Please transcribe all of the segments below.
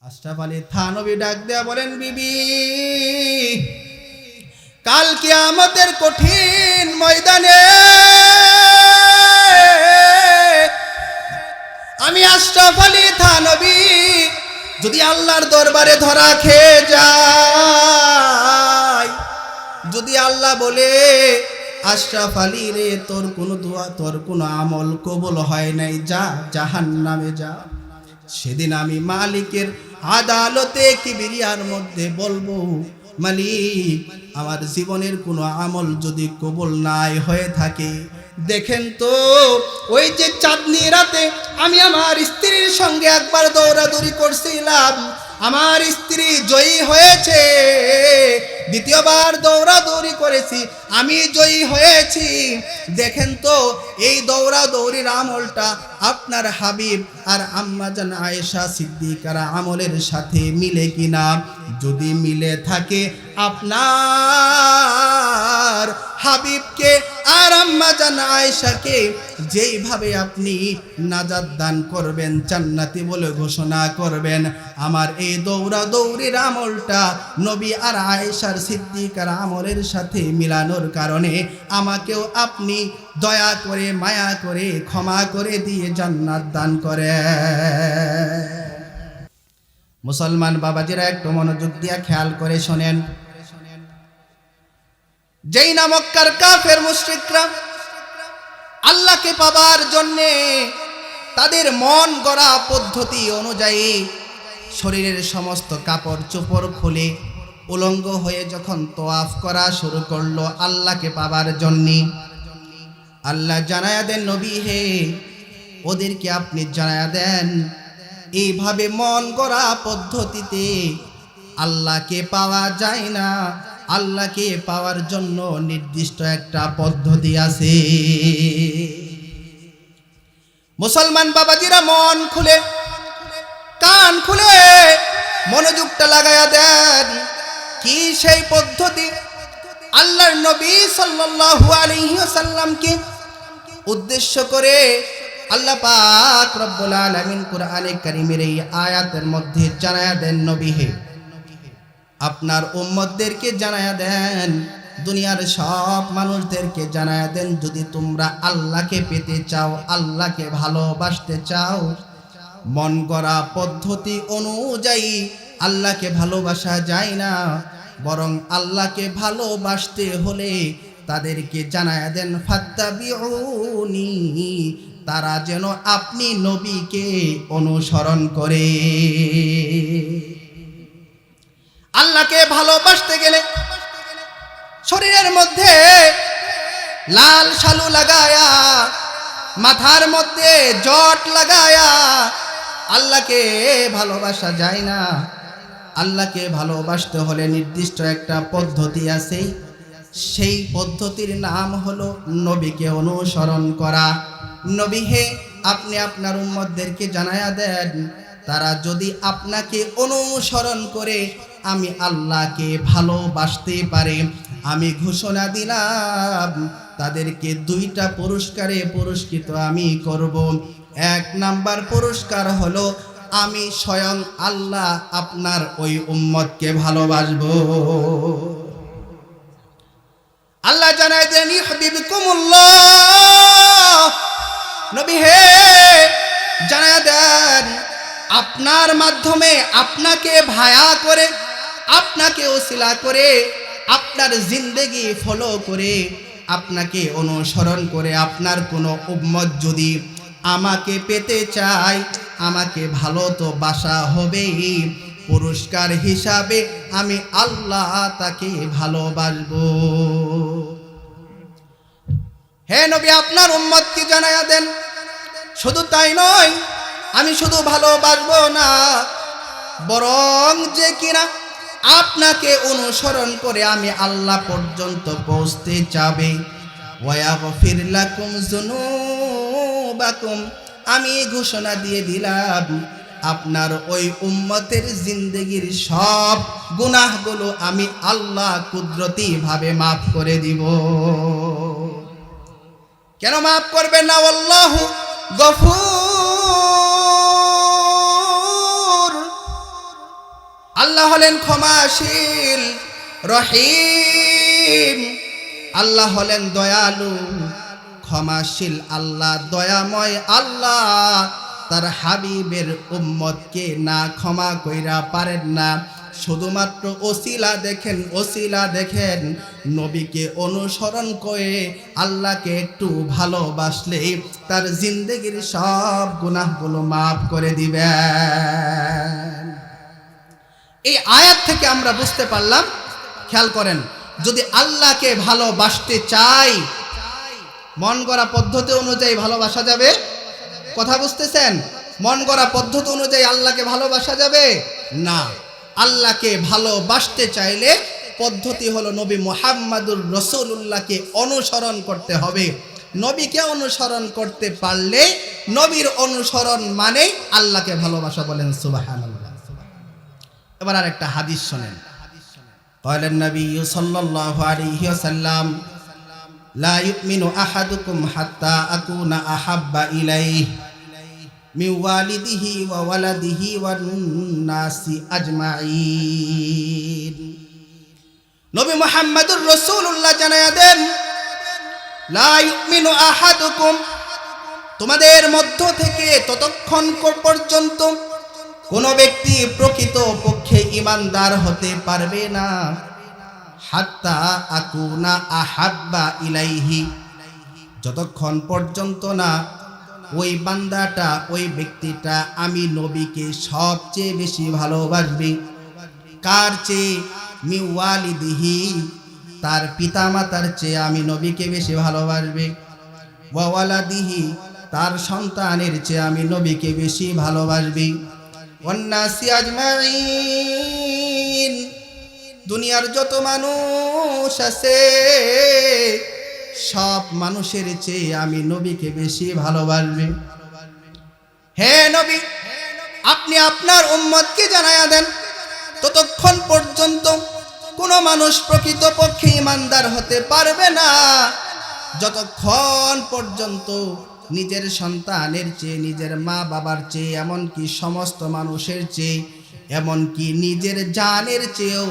আশরাফ আলী থানভী ডাক দেয়া বলেন, বিবি, কাল কিয়ামতের কঠিন ময়দানে আমি আশরাফ আলী থানভী যদি আল্লাহর দরবারে ধরা খেয়ে যাই, যদি আল্লাহ বলে আশরাফ আলী রে, তোর কোনো দোয়া, তোর কোনো আমল কবুল হয় নাই, যা জাহান্নামে যা, সেদিন আমি মালিকের আদালতে কিবরিয়ার মধ্যে বলবো, মালিক, আমার জীবনের কোনো আমল যদি কবুল নাই হয়ে থাকে, দেখেন তো ওই যে চাঁদনি রাতে আমি আমার স্ত্রীর সঙ্গে একবার দৌড়াদৌড়ি করছিলাম, আমার স্ত্রী জয়ী হয়েছে, দ্বিতীয়বার দৌড়াদৌড়ি করেছি, আমি জয়ী হয়েছি, দেখেন তো এই দৌড়াদৌড়ির আমলটা আপনার হাবিব আর আম্মাজান আয়েশা সিদ্দিকার আমলের সাথে মিলে কিনা, যদি মিলে থাকে আপনার হাবিবকে আর আম্মাজান আয়েশাকে যেইভাবে আপনি নাজাত দান করবেন, জান্নাতি বলে ঘোষণা করবেন, আমার এই দৌড়াদৌড়ির আমলটা নবী আর আয়েশার সিদ্দিকার আমলের সাথে মিলানোর কারণে আমাকেও আপনি দয়া করে মায়া করে ক্ষমা করে দিয়ে জান্নাত দান করেন। মুসলমান বাবাজিরা একটু মনোযোগ দিয়া খেয়াল করে শোনেন, যেই না মক্কার কাফের মুশরিকরা আল্লাহকে পাবার জন্যে তাদের মন গড়া পদ্ধতি অনুযায়ী শরীরের সমস্ত কাপড় চোপড় খুলে উলঙ্গ হয়ে যখন তোয়াফ করা শুরু করলো আল্লাহকে পাবার জন্যে, আল্লাহ জানায়া দেন, নবী হে, ওদেরকে আপনি জানায়া দেন, এইভাবে মন গড়া পদ্ধতিতে আল্লাহকে পাওয়া যায় না, আল্লাহকে পাওয়ার জন্য নির্দিষ্ট একটা পদ্ধতি আছে। মুসলমান বাবাজিরা মন খুলে কান খুলে মনোযোগটা লাগায়া দেন, কি সেই পদ্ধতি? আল্লাহর নবী সাল্লাল্লাহু আলাইহি ওয়াসাল্লামকে উদ্দেশ্য করে আল্লাহ পাক রব্বুল আলামিন কুরআনে কারীমের এই আয়াতের মধ্যে জানায়া দেন, নবী হে, আপনার উম্মতদেরকে জানায়া দেন, দুনিয়ার সব মানুষদেরকে জানায়া দেন, যদি তোমরা আল্লাহকে পেতে চাও, আল্লাহকে ভালোবাসতে চাও, মন গড়া পদ্ধতি অনুযায়ী আল্লাহকে ভালোবাসা যায় না, বরং আল্লাহকে ভালোবাসতে হলে তাদেরকে জানায়া দেন, ফাত্তাবিউনি, তারা যেন আপনি নবীকে অনুসরণ করে। আল্লাহকে ভালোবাসতে গেলে শরীরের মধ্যে লাল শালু লাগায়া, মাথার মধ্যে জট লাগায়া আল্লাহকে ভালোবাসা যায় না। আল্লাহকে ভালোবাসতে হলে নির্দিষ্ট একটা পদ্ধতি আছে, সেই পদ্ধতির নাম হলো নবীকে অনুসরণ করা। নবী হে, আপনি আপনার উম্মতদেরকে জানায়া দেন, তারা যদি আপনাকে অনুসরণ করে আমি আল্লাহকে ভালোবাসতে পারে, আমি ঘোষণা দিলাম তাদেরকে দুইটা পুরস্কারে পুরস্কৃত আমি করব। এক নাম্বার পুরস্কার হলো আমি স্বয়ং আল্লাহ আপনার ওই উম্মতকে ভালোবাসবো। আল্লাহ জানায় দেন, ইউহিব্বুকুমুল্লাহ, নবী হে, জানায় দেন, আপনার মাধ্যমে আপনাকে ভায়া করে, আপনাকে ওসিলা করে, আপনার জিন্দেগি ফলো করে, আপনাকে অনুসরণ করে আপনার কোনো উম্মত যদি আমাকে পেতে চায়, আমাকে ভালো তো বাসা হবেই, পুরস্কার হিসাবে আমি আল্লাহ তাকে ভালোবাসবো। হে নবী, আপনার উম্মতকে জানায়া দেন, শুধু তাই নয়, আমি শুধু ভালোবাসবো না, বরং যে কিনা আপনাকে অনুসরণ করে আমি আল্লাহ পর্যন্ত পৌঁছতে চাবে, ওয়াগফির লাকুম যুনুবাকুম, আমি ঘোষণা দিয়ে দিলাম আপনার ওই উম্মতের জিন্দেগির সব গুনাহগুলো আমি আল্লাহ কুদরতি ভাবে মাফ করে দিব। কেন মাফ করবেন না? আল্লাহু গফুর হলেন ক্ষমাশীল রহিম, আল্লাহ হলেন দয়ালু ক্ষমাশীল আল্লাহ, দয়াময় আল্লাহ তার হাবিবের উম্মতকে না ক্ষমা কইরা পারেন না। শুধুমাত্র ওসিলা দেখেন নবীকে অনুসরণ করে আল্লাহকে একটু ভালোবাসলে তার জিন্দেগির সব গুনাহগুলো মাফ করে দিবেন। এই আয়াত থেকে আমরা বুঝতে পারলাম, খেয়াল করেন, যদি আল্লাহকে ভালোবাসতে চাই মন গড়া পদ্ধতি অনুযায়ী ভালোবাসা যাবে? কথা বুঝতেছেন? মন গড়া পদ্ধতি অনুযায়ী আল্লাহকে ভালোবাসা যাবে না। আল্লাহকে ভালোবাসতে চাইলে পদ্ধতি হলো নবী মুহাম্মাদুর রাসূলুল্লাহকে অনুসরণ করতে হবে। নবীকে অনুসরণ করতে পারলে নবীর অনুসরণ মানে আল্লাহকে ভালোবাসা। বলেন সুবহানাল্লাহ। এবার আরেকটা হাদিস শুনেন। قال النبي صلى الله عليه وسلم لا يؤمن أحدكم حتى أكون أحب إليه من والده وولده والناس أجمعين। নবী মুহাম্মদুর রাসূলুল্লাহ জানায়া দেন, লা ইউমিনু আহাদুকুম, তোমাদের মধ্য থেকে ততক্ষণ পর্যন্ত কোন ব্যক্তি প্রকৃত পক্ষে ঈমানদার হতে পারবে না, হাত্তা আকুনা আহাব্বা ইলাইহি, যতক্ষণ পর্যন্ত না ওই বান্দাটা, ওই ব্যক্তিটা আমি নবীকে সবচেয়ে বেশি ভালোবাসবে। কার চেয়ে? মিওয়ালিদিহি, তার পিতামাতার চেয়ে আমি নবীকে বেশি ভালোবাসবে। ওয়ালাদিহি, তার সন্তানের চেয়ে আমি নবীকে বেশি ভালোবাসবে। ওয়ান্নাসি আজমাইন, দুনিয়ার যত মানুষ আছে সব মানুষের চেয়ে আমি নবীকে বেশি ভালোবাসবে। হে নবী, আপনি আপনার উম্মতকে জানায়া দেন, ততক্ষণ পর্যন্ত কোনো মানুষ প্রকৃতপক্ষে ঈমানদার হতে পারবে না যতক্ষণ পর্যন্ত নিজের সন্তানের চেয়ে, নিজের মা বাবার চেয়ে, এমনকি সমস্ত মানুষের চেয়ে, এমনকি নিজের জানের চেয়েও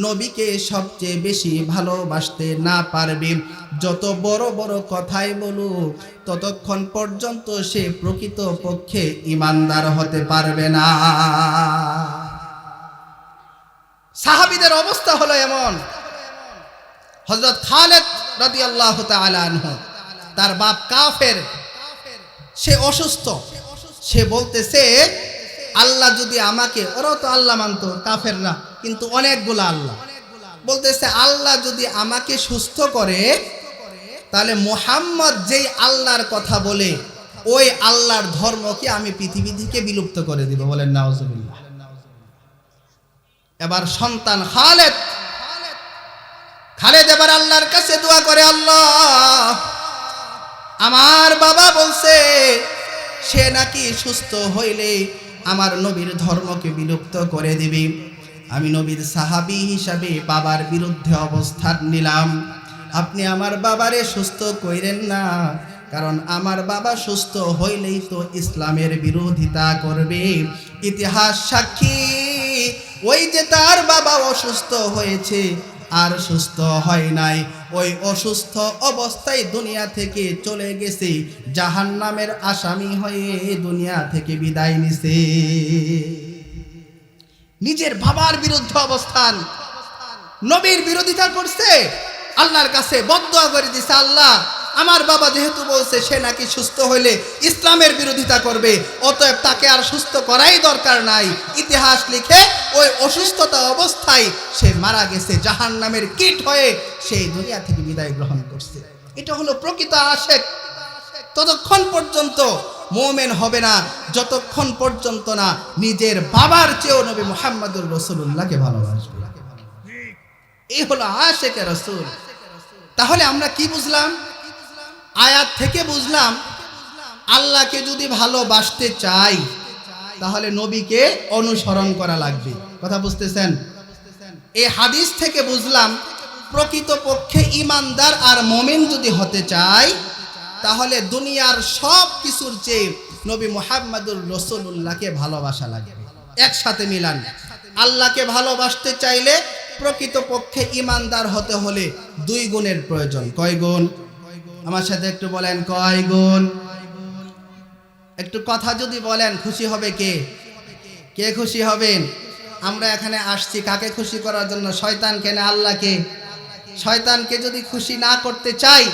নবীকে সবচেয়ে বেশি ভালোবাসতে না পারবে। যত বড় বড় কথাই বলুক, ততক্ষণ পর্যন্ত সে প্রকৃত পক্ষে ঈমানদার হতে পারবে না। সাহাবীদের অবস্থা হলো এমন। হযরত খালিদ রাদিয়াল্লাহু তাআলা আনহু, তার বাপ কাফের, সে অসুস্থ। সে বলতেছে, আল্লাহ যদি আমাকে, ওরাও তো আল্লাহ মানতো কাফেররা, কিন্তু অনেকগুলো আল্লাহ, বলতেছে আল্লাহ যদি আমাকে সুস্থ করে তাহলে মুহাম্মদ যেই আল্লাহর কথা বলে ওই আল্লাহর ধর্মকে আমি পৃথিবী থেকে বিলুপ্ত করে দিব। বলেন নাউজুবিল্লাহ। এবার সন্তান খালেদ এবার আল্লাহর কাছে দোয়া করে, আল্লাহ, আমার বাবা বলছে সে নাকি সুস্থ হইলে আমার নবীর ধর্মকে বিলুপ্ত করে দিবি। আমি নবীর সাহাবী হিসাবে বাবার বিরুদ্ধে অবস্থান নিলাম। আপনি আমার বাবারে সুস্থ কইরেন না, কারণ আমার বাবা সুস্থ হইলেই তো ইসলামের বিরোধিতা করবে। ইতিহাস সাক্ষী, ওই যে তার বাবা অসুস্থ হয়েছে আর সুস্থ হয় নাই, ওই অসুস্থ অবস্থায় দুনিয়া থেকে চলে গেছে, জাহান্নামের আসামি হয়ে দুনিয়া থেকে বিদায় নিছে। নিজের বাবার বিরুদ্ধে অবস্থান, নবীর বিরোধিতা করছে, আল্লাহর কাছে বদদুয়া করে দিছে, আল্লাহ, আমার বাবা যেহেতু বলছে সে নাকি সুস্থ হইলে ইসলামের বিরোধিতা করবে, অতএব তাকে আর সুস্থ করাই দরকার নাই। ইতিহাস লিখে ওই অসুস্থতা অবস্থায় সে মারা গেছে, জাহান্নামের কীট হয়ে সেই দুনিয়া থেকে বিদায় গ্রহণ করছে। এটা হলো প্রকৃত আশিক। ততক্ষণ পর্যন্ত মুমিন হবে না যতক্ষণ পর্যন্ত না নিজের বাবার চেয়েও নবী মুহাম্মদুর রাসূলুল্লাহকে ভালোবাসবে। এই হলো আশিকে রাসূল। তাহলে আমরা কি বুঝলাম? আয়াত থেকে বুঝলাম আল্লাহকে যদি ভালোবাসতে চাই তাহলে নবীকে অনুসরণ করা লাগবে। কথা বুঝতেছেন? এই হাদিস থেকে বুঝলাম প্রকৃতপক্ষে ঈমানদার আর মুমিন যদি হতে চাই তাহলে দুনিয়ার সব কিছুর চেয়ে নবী মুহাম্মদুর রাসূলুল্লাহকে ভালোবাসা লাগবে। একসাথে মিলান, আল্লাহকে ভালোবাসতে চাইলে প্রকৃতপক্ষে ইমানদার হতে হলে 2 গুণের প্রয়োজন। কয় গুণ? আমার সাথে একটু বলেন, কয় গুণ? একটু কথা যদি বলেন খুশি হবে কে? কে খুশি হবেন? আমরা এখানে আসছি কাকে খুশি করার জন্য? শয়তানকে না আল্লাহকে? শয়তানকে যদি খুশি না করতে চাই,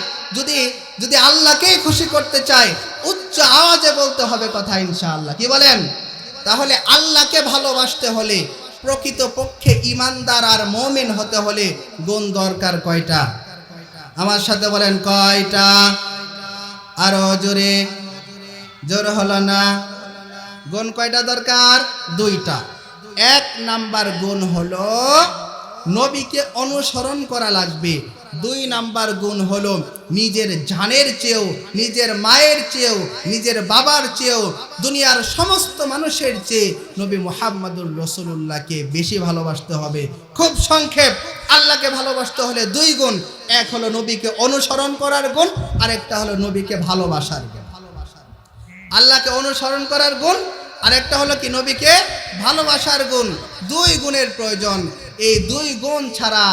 যদি আল্লাহকেই খুশি করতে চাই, উচ্চ আওয়াজে বলতে হবে কথা ইনশাআল্লাহ। কি বলেন? তাহলে আল্লাহকে ভালোবাসতে হলে, প্রকৃতপক্ষে ইমানদার আর মুমিন হতে হলে গুণ দরকার কয়টা? আমার সাথে বলেন কয়টা? আরো জোরে, জোর হলো না। গুণ কয়টা দরকার? 2টা। 1 নাম্বার গুণ হলো নবীকে অনুসরণ করা লাগবে। 2 নাম্বার গুণ হলো নিজের জানের চেয়েও, নিজের মায়ের চেয়েও, নিজের বাবার চেয়েও, দুনিয়ার সমস্ত মানুষের চেয়ে নবী মুহাম্মদুর রাসূলুল্লাহকে বেশি ভালোবাসতে হবে। খুব সংক্ষেপ, আল্লাহকে ভালোবাসতে হলে 2 গুণ। 1 হলো নবীকে অনুসরণ করার গুণ, আর একটা হলো নবীকে ভালোবাসার গুণ। আল্লাহকে অনুসরণ করার গুণ, আর একটা হলো কি? নবীকে ভালোবাসার গুণ। 2 গুণের প্রয়োজন। এই 2 গুণ ছাড়া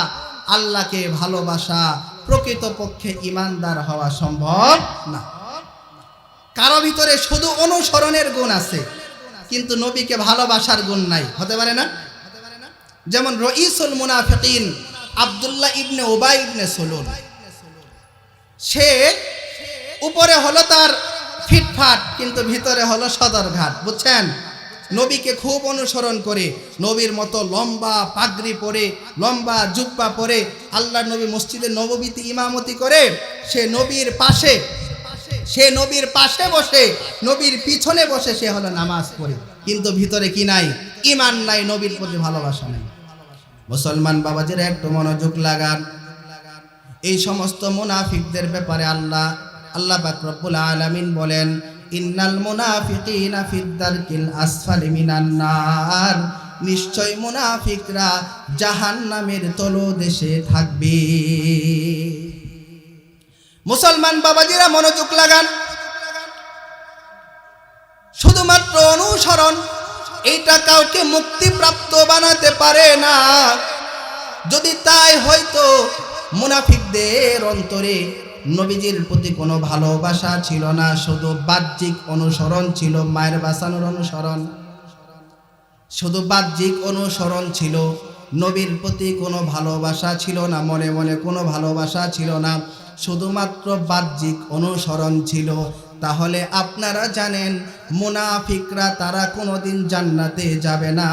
আল্লাহকে ভালোবাসা, প্রকৃতপক্ষে ইমানদার হওয়া সম্ভব না। কারো ভিতরে শুধু অনুসরণের গুণ আছে, কিন্তু নবীকে ভালোবাসার গুণ নাই, হতে পারে না? যেমন রঈসুল মুনাফিকিন আব্দুল্লাহ ইবনে উবাই ইবনে সুলুল, সে উপরে হলো তার ফিটফাট, কিন্তু ভিতরে হলো সদরঘাট। বুঝছেন? নবীকে খুব অনুসরণ করে, নবীর মতো লম্বা পাগড়ি পরে, লম্বা জুব্বা পরে আল্লাহর নবী মসজিদে নববীতে ইমামতি করে, সে নবীর পাশে বসে, নবীর পিছনে বসে সে হলো নামাজ পড়ে, কিন্তু ভিতরে কি নাই? ঈমান নাই, নবীর প্রতি ভালোবাসা নাই। মুসলমান বাবাজিরা একটু মনোযোগ লাগান। এই সমস্ত মুনাফিকদের ব্যাপারে আল্লাহ পাক রব্বুল আলামিন বলেন, ইন্নাল মুনাফিকিনা ফিদ দারকিল আসফালি মিনান নার, নিশ্চয় মুনাফিকরা জাহান্নামের তলদেশে থাকবে। মুসলমান বাবাজিরা মনোযোগ লাগান। শুধুমাত্র অনুসরণ এইটা কাউকে মুক্তিপ্রাপ্ত বানাতে পারে না। যদি তাই হয়তো মুনাফিকদের অন্তরে নবীজির প্রতি কোনো ভালোবাসা ছিল না, শুধু বাহ্যিক অনুসরণ ছিল, মায়ের বাঁচানোর অনুসরণ, শুধু বাহ্যিক অনুসরণ ছিল, নবীর প্রতি কোনো ভালোবাসা ছিল না, মনে মনে কোনো ভালোবাসা ছিল না, শুধুমাত্র বাহ্যিক অনুসরণ ছিল। তাহলে আপনারা জানেন মুনাফিকরা তারা কোনোদিন জান্নাতে যাবে না।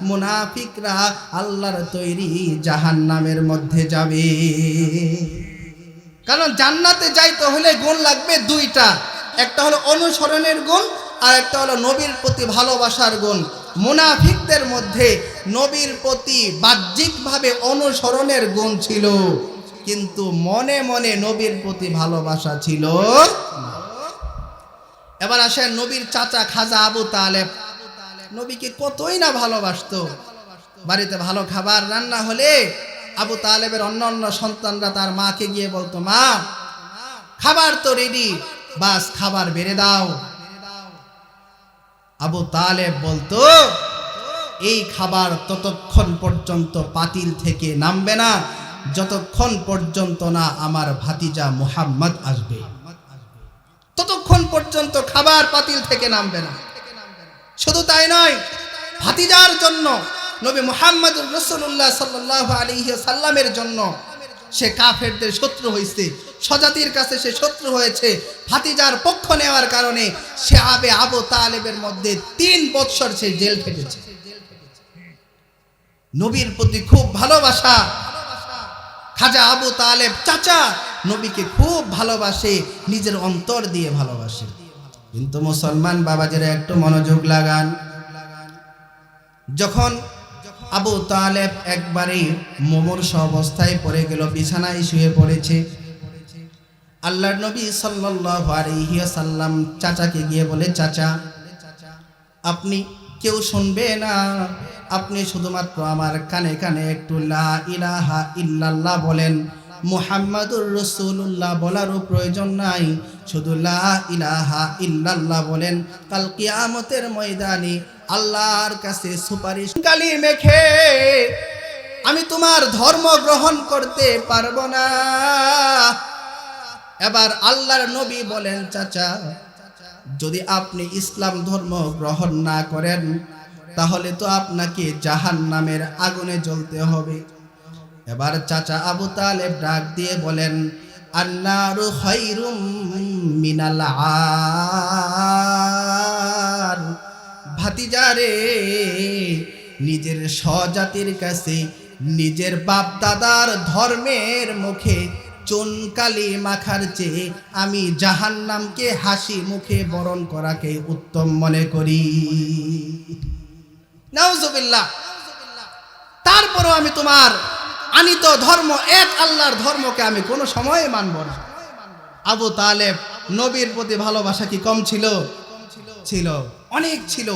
মুনাফিকরা আল্লাহর তৈরি জাহান্নামের মধ্যে যাবে। কারণ জান্নাতে যাইতে হলে গুণ লাগবে 2টা। একটা হলো অনুসরণের গুণ, আর একটা হলো নবীর প্রতি ভালোবাসার গুণ। মুনাফিকদের মধ্যে নবীর প্রতি বাহ্যিকভাবে অনুসরণের গুণ ছিল, কিন্তু মনে মনে নবীর প্রতি ভালোবাসা ছিল। এবার আসেন নবীর চাচা খাজা আবু তালেব, নবীকে কতই না ভালোবাসতো। বাড়িতে ভালো খাবার রান্না হলে আবু তালেবের অন্য সন্তানরা তার মাকে গিয়ে বলতো, মা খাবার তো রেডি, বাস খাবার বেড়ে দাও। আবু তালেব বলতো, এই খাবার ততক্ষণ পর্যন্ত পাতিল থেকে নামবে না যতক্ষণ পর্যন্ত না আমার ভাতিজা মুহাম্মদ আসবে, ততক্ষণ পর্যন্ত খাবার পাতিল থেকে নামবে না। শুধু তাই নয়, ভাতিজার জন্য, নবী মুহাম্মদুর রাসূলুল্লাহ সাল্লাল্লাহু আলাইহি ওয়াসাল্লামের জন্য সে কাফেরদের শত্রু হয়েছে, স্বজাতির কাছে সে শত্রু হয়েছে। ভাতিজার পক্ষ নেওয়ার কারণে সে আবু তালেবের মধ্যে 3 বৎসর সে জেল খেটেছে। নবীর প্রতি খুব ভালোবাসা। খাজা আবু তালেব চাচা নবীকে খুব ভালোবাসে, নিজের অন্তর দিয়ে ভালোবাসে। কিন্তু মুসলমান বাবাজিরা একটু মনোযোগ লাগান। যখন আবু তালেব একবারে মুমূর্ষ অবস্থায় পড়ে গেল, বিছানায় শুয়ে পড়েছে, আল্লাহর নবী সাল্লাল্লাহু আলাইহি ওয়াসাল্লাম চাচাকে গিয়ে বলে, চাচা আপনি কেউ শুনবে না, আপনি শুধুমাত্র আমার কানে কানে একটু লা ইলাহা ইল্লাল্লাহ বলেন, মুহাম্মাদুর রাসূলুল্লাহ বলারও প্রয়োজন নাই, শুধু লা ইলাহা ইল্লাল্লাহ বলেন। কাল কিয়ামতের ময়দানে আল্লাহর কাছে সুপারিশ কালি মেখে আমি তোমার ধর্ম গ্রহণ করতে পারবো না। এবার আল্লাহর নবী বলেন, চাচা যদি আপনি ইসলাম ধর্ম গ্রহণ না করেন তাহলে তো আপনাকে জাহান্নামের আগুনে জ্বলতে হবে। এবার চাচা আবু তালেব ডাক দিয়ে বলেন, আন্নারু খায়রুম মিনাল আর। ভাতিজারে, নিজের স্বজাতির কাছে নিজের বাপ দাদার ধর্মের মুখে চুনকালি মাখার চেয়ে আমি জাহান্নামকে হাসি মুখে বরণ করাকে উত্তম মনে করি। নাউজুবিল্লাহ। তারপরও আমি তোমার আনিত ধর্ম এক আল্লাহর ধর্মকে আমি কোনো সময়ে মানব না। আবু তালেব নবীর প্রতি ভালোবাসা কি কম ছিল? ছিল, অনেক ছিল,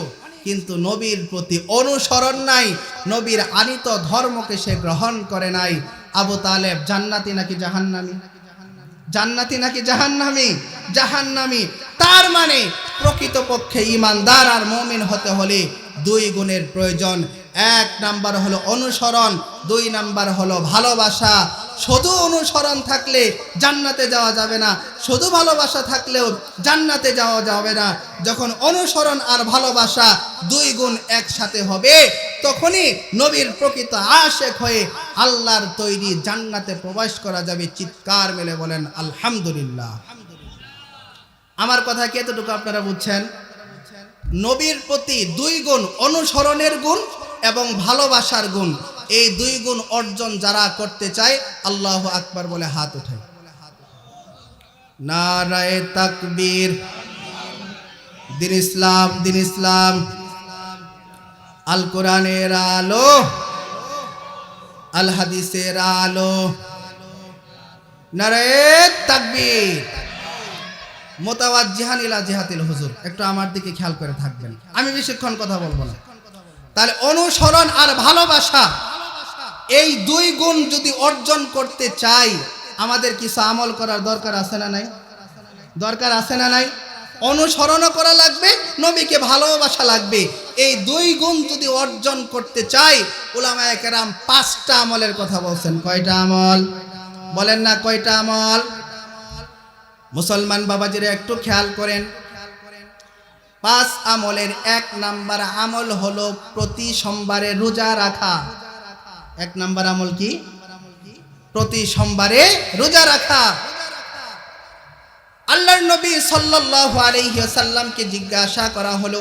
কিন্তু নবীর প্রতি অনুসরণ নাই, নবীর আনিত ধর্মকে সে গ্রহণ করে নাই। আবু তালেব জান্নাতি নাকি জাহান্নামী? জান্নাতি নাকি জাহান্নামী? জাহান্নামী। তার মানে প্রকৃতপক্ষে ঈমানদার আর মুমিন হতে হলে দুই গুণের প্রয়োজন। এক নাম্বার হলো অনুসরণ, দুই নাম্বার হলো ভালোবাসা। শুধু অনুসরণ থাকলে জান্নাতে যাওয়া যাবে না, শুধু ভালোবাসা থাকলেও জান্নাতে যাওয়া যাবে না। যখন অনুসরণ আর ভালোবাসা দুই গুণ একসাথে হবে তখনই নবীর প্রকৃত আশেক হয়ে আল্লাহর তৈরি জান্নাতে প্রবেশ করা যাবে। চিৎকার মেলে বলেন আলহামদুলিল্লাহ। আমার কথা কি এতটুকু আপনারা বুঝছেন? নবীর প্রতি দুই গুণ, অনুসরণের গুণ এবং ভালোবাসার গুণ, এই দুই গুণ অর্জন যারা করতে চায় আল্লাহু আকবার বলে হাত উঠায়। নারায়ে তাকবীর। দিন ইসলাম, দিন ইসলাম। আল কোরআনের আলো, আল হাদিসের আলো। নারায়ে তাকবীর। মুতাওয়াজ্জিহান ইলা জিহাতিল হুজুর। একটু আমার দিকে খেয়াল করে থাকবেন, আমি বেশিক্ষণ কথা বলবো না। তাহলে অনুসরণ আর ভালোবাসা এই দুই গুণ যদি অর্জন করতে চাই আমাদের কিছু আমল করার দরকার আছে না নাই? দরকার আছে না নাই? অনুসরণও করা লাগবে, নবীকে ভালোবাসা লাগবে। এই দুই গুণ যদি অর্জন করতে চাই উলামায়ে কেরাম পাঁচটা আমলের কথা বলছেন। কয়টা আমল বলেন না? কয়টা আমল? মুসলমান বাবাজিরা একটু খেয়াল করেন। পাঁচ আমলের এক নাম্বার আমল হলো প্রতি সোমবারে রোজা রাখা। এক নাম্বার আমল কি? প্রতি সোমবারে রোজা রাখা। আল্লাহর নবী সাল্লাল্লাহু আলাইহি ওয়াসাল্লামকে জিজ্ঞাসা করা হলো,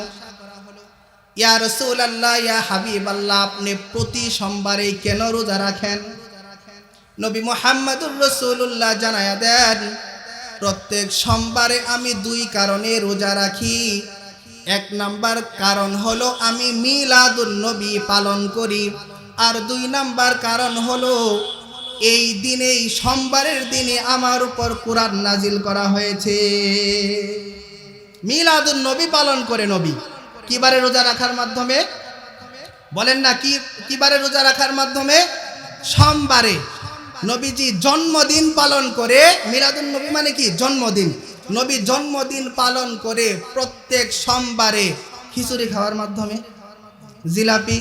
ইয়া রাসূলুল্লাহ, ইয়া হাবিবাল্লাহ, আপনি প্রতি সোমবারে কেন রোজা রাখেন? নবী মুহাম্মদুর রাসূলুল্লাহ জানায়া দেন, প্রত্যেক সোমবারে আমি দুই কারণে রোজা রাখি। এক নাম্বার কারণ হলো আমি মিলাদুন নবী পালন করি, আর দুই নাম্বার কারণ হলো এই দিনেই সোমবারের দিনে আমার উপর কোরআন নাজিল করা হয়েছে। মিলাদুন নবী পালন করে নবী কিবারে রোজা রাখার মাধ্যমে? বলেন না, কিবারে রোজা রাখার মাধ্যমে? সোমবারে। নবীজি জন্মদিন পালন করে, মিলাদুন নবী মানে কি? জন্মদিন। নবী জন্মদিন পালন করে প্রত্যেক সোমবারে খিচুড়ি খাওয়ার মাধ্যমে, জিলাপি,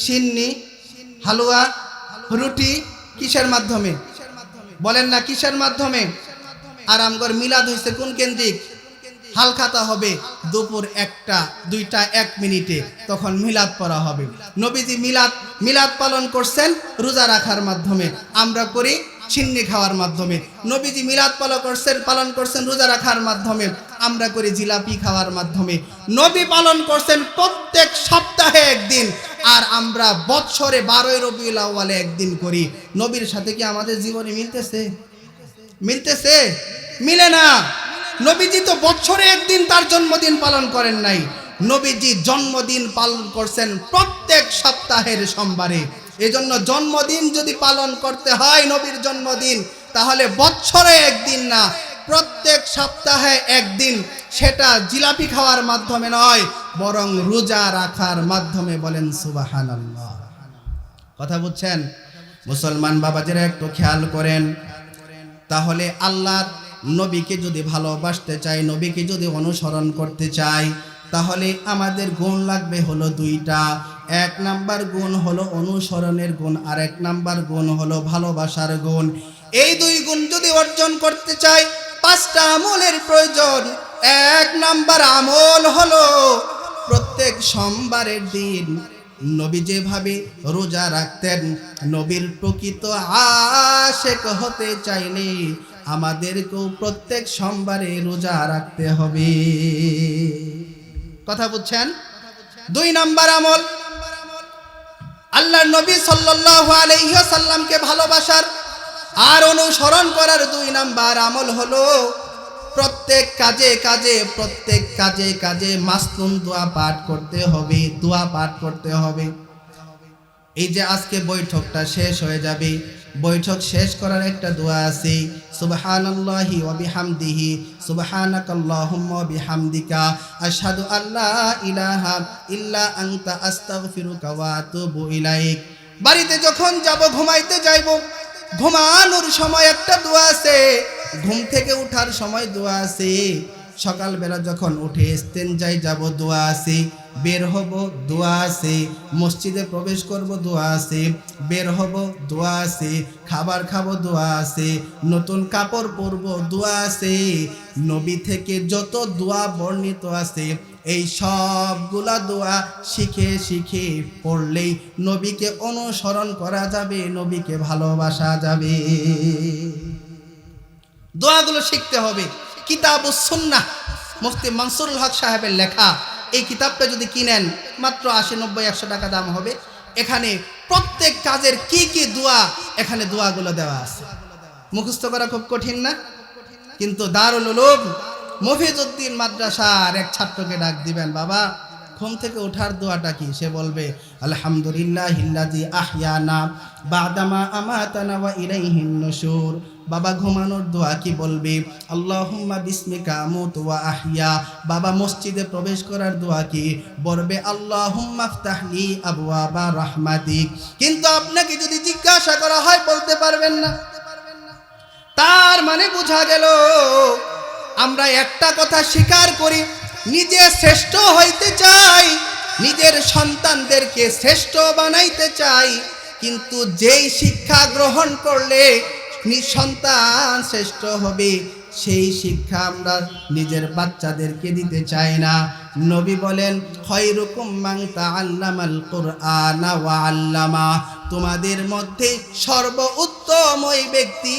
সিন্নি, হালুয়া, রুটি, কিসের মাধ্যমে? বলেন না, কিসের মাধ্যমে? আর আমগর মিলাদ হয়েছে কোন কেন্দ্রিক? হালখাতা হবে দুপুর 1টা 2টা 1 মিনিটে, তখন মিলাদ পড়া হবে। নবীজি মিলাদ পালন করছেন রোজা রাখার মাধ্যমে, আমরা করি সিন্নি খাওয়ার মাধ্যমে। নবীজি মিলাদ পালন করছেন রোজা রাখার মাধ্যমে, আমরা করি জিলাপি খাওয়ার মাধ্যমে। নবী পালন করছেন প্রত্যেক সপ্তাহে একদিন, আর আমরা বৎসরে 12 রবিউল আউয়ালে একদিন করি। নবীর সাথে কি আমাদের জীবনে মিলতেছে? মিলতেছে? মিলে না। নবীজি তো বছরে একদিন তার জন্মদিন পালন করেন নাই, নবীজি জন্মদিন পালন করছেন প্রত্যেক সপ্তাহের সোমবারে। এজন্য জন্মদিন যদি পালন করতে হয় নবীর জন্মদিন, তাহলে বছরে একদিন না, প্রত্যেক সপ্তাহে একদিন। সেটা জিলাপি খাওয়ার মাধ্যমে নয়, বরং রোজা রাখার মাধ্যমে। বলেন সুবহানাল্লাহ। কথা বুঝছেন? মুসলমান বাবাজিরা একটু খেয়াল করেন। তাহলে আল্লাহর নবীকে যদি ভালোবাসতে চাই, নবীকে যদি অনুসরণ করতে চাই, তাহলে আমাদের গুণ লাগবে হলো দুইটা। এক নাম্বার গুণ হলো অনুসরণের গুণ, আর এক নাম্বার গুণ হলো ভালোবাসার গুণ। এই দুই গুণ যদি অর্জন করতে চাই, পাঁচটা আমলের প্রয়োজন। এক নাম্বার আমল হলো প্রত্যেক সোমবারের দিন নবী যেভাবে রোজা রাখতেন, নবীর প্রকৃত আশেক হতে চাইলে আমাদেরকেও প্রত্যেক সোমবারে রোজা রাখতে হবে। কথা বুঝছেন? দুই নাম্বার আমল আল্লাহর নবী সাল্লাল্লাহু আলাইহি ওয়াসাল্লামকে ভালোবাসার আর অনুসরণ করার দুই নাম্বার আমল হলো প্রত্যেক কাজে মাসনুন দোয়া পাঠ করতে হবে, দোয়া পাঠ করতে হবে। এই যে আজকে বৈঠকটা শেষ হয়ে যাবে, বৈঠক শেষ করার একটা দোয়া আছে, সুবহানাল্লাহি ওয়া বিহামদিহি সুবহানাকাল্লাহুম্মা ওয়া বিহামদিকা আশহাদু আল্লা ইলাহা ইল্লা আনতা আস্তাগফিরুকা ওয়া আতুবু ইলাইক। বাড়িতে যখন যাব, ঘুমাইতে যাইব, ঘুমানোর সময় একটা দোয়া আছে, ঘুম থেকে ওঠার সময় দোয়া আছে, সকালবেলা যখন উঠে ইস্তেনজায় যাব দোয়া আছে, বের হব দোয়া আছে, মসজিদে প্রবেশ করব দোয়া আছে, বের হব দোয়া আছে, খাবার খাবো দোয়া আছে, নতুন কাপড় পরবো দোয়া আছে। নবী থেকে যত দোয়া বর্ণিত আছে এই সবগুলা দোয়া শিখে পড়লেই নবীকে অনুসরণ করা যাবে, নবীকে ভালোবাসা যাবে। দোয়াগুলো শিখতে হবে। কিতাবুস সুন্নাহ মুফতি মনসুরুল হক সাহেবের লেখা এই কিতাবটা যদি কিনেন মাত্র 80-90-100 টাকা দাম হবে। এখানে প্রত্যেক কাজের কি কি দোয়া, এখানে দোয়াগুলো দেওয়া আছে। মুখস্থ করা খুব কঠিন না, কিন্তু দারুল উলুম মফিজউদ্দিন মাদ্রাসার এক ছাত্রকে ডাক দিবেন, বাবা ঘুম থেকে ওঠার দোয়াটা কি? সে বলবে আলহামদুলিল্লাহিল্লাযী আহইয়ানা বাদামা আমাতানা ওয়া ইলাইহিন নুশুর। বাবা ঘুমানোর দোয়া কি বলবে? আল্লাহুম্মা বিসমিকা আমুতু ওয়া আহইয়া। বাবা মসজিদে প্রবেশ করার দোয়া কি বলবে? আল্লাহুম্মা ইফতাহলি আবওয়াবা রাহমাতিক। কিন্তু আপনাকে যদি জিজ্ঞাসা করা হয় বলতে পারবেন না। তার মানে বোঝা গেল আমরা একটা কথা স্বীকার করি, নিজে শ্রেষ্ঠ হইতে চাই, নিজের সন্তানদেরকে শ্রেষ্ঠ বানাইতে চাই, কিন্তু যেই শিক্ষা গ্রহণ করলে সন্তান শ্রেষ্ঠ হবে সেই শিক্ষা আমরা নিজের বাচ্চাদেরকে দিতে চাই না। নবী বলেন খায়রুকুম মান তাআল্লামাল কুরআনা ওয়া আল্লামা। তোমাদের মধ্যে সর্বোত্তম ওই ব্যক্তি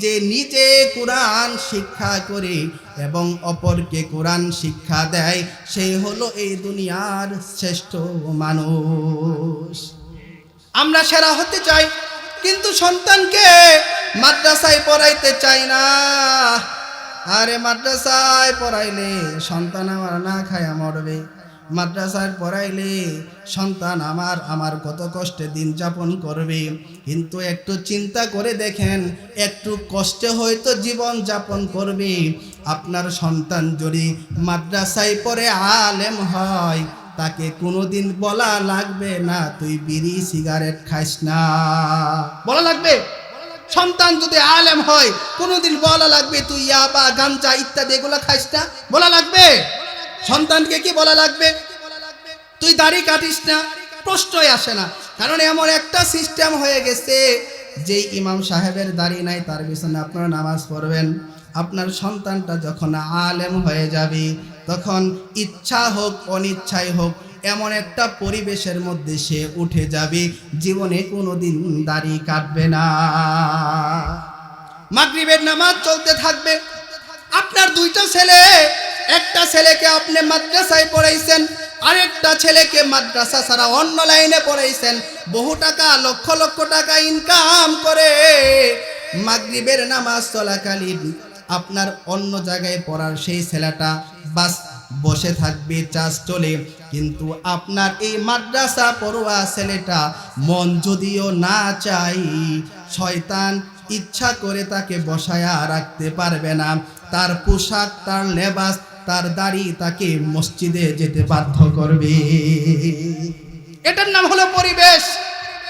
যে নিজে কোরআন শিক্ষা করে এবং অপরকে কোরআন শিক্ষা দেয়, সেই হলো এই দুনিয়ার শ্রেষ্ঠ মানুষ। আমরা সেরা হতে চাই, কিন্তু সন্তানকে মাদ্রাসায় পড়াইতে চাই না। আরে মাদ্রাসায় পড়াইলে সন্তান আমার না খায়া মরবে, মাদ্রাসায় পড়াইলে সন্তান আমার কত কষ্টে দিন যাপন করবে। কিন্তু একটু চিন্তা করে দেখেন, একটু কষ্টে হয়তো জীবন যাপন করবে। আপনার সন্তান যদি মাদ্রাসায় পড়ে আলেম হয়, তাকে কোনোদিন বলা লাগবে না তুই বিড়ি সিগারেট খাইস না, বলা লাগবে? সন্তান যদি আলেম হয় কোনোদিন বলা লাগবে তুই ইয়াবা গাঞ্জা ইত্যাদি এগুলো খাইস না, বলা লাগবে? সন্তানকে কি বলা লাগবে? তুই দাড়ি কাটিস না, প্রশ্নই আসে না। কারণ এমন একটা সিস্টেম হয়ে গেছে, যেই ইমাম সাহেবের দাড়ি নাই তার পিছনে আপনারা নামাজ পড়বেন। আপনার সন্তানটা যখন আলেম হয়ে যাবে, তখন ইচ্ছা হোক অনিচ্ছাই হোক এমন একটা পরিবেশের মধ্যে সে উঠে যাবে, জীবনে কোনোদিন দাড়ি কাটবে না। মাগরিবের নামাজ চলতে থাকবে, আপনার দুইটা ছেলে, একটা ছেলেকে আপনি মাদ্রাসায় পড়াইছেন, আরেকটা ছেলেকে মাদ্রাসা ছাড়া অন্য লাইনে পড়াইছেন, বহু টাকা লক্ষ লক্ষ টাকা ইনকাম করে। মাগরিবের নামাজ চলাকালীন আপনার অন্য জায়গায় পড়ার সেই ছেলেটা বাস বসে থাকবে, চাষ চলে। কিন্তু আপনার এই মাদ্রাসা পড়ুয়া ছেলেটা মন যদিও না চাই, শয়তান ইচ্ছা করে তাকে বসায়া রাখতে পারবে না। তার পোশাক, তার লেবাস, তার দাড়ি তাকে মসজিদে যেতে বাধ্য করবে। এটার নাম হলো পরিবেশ।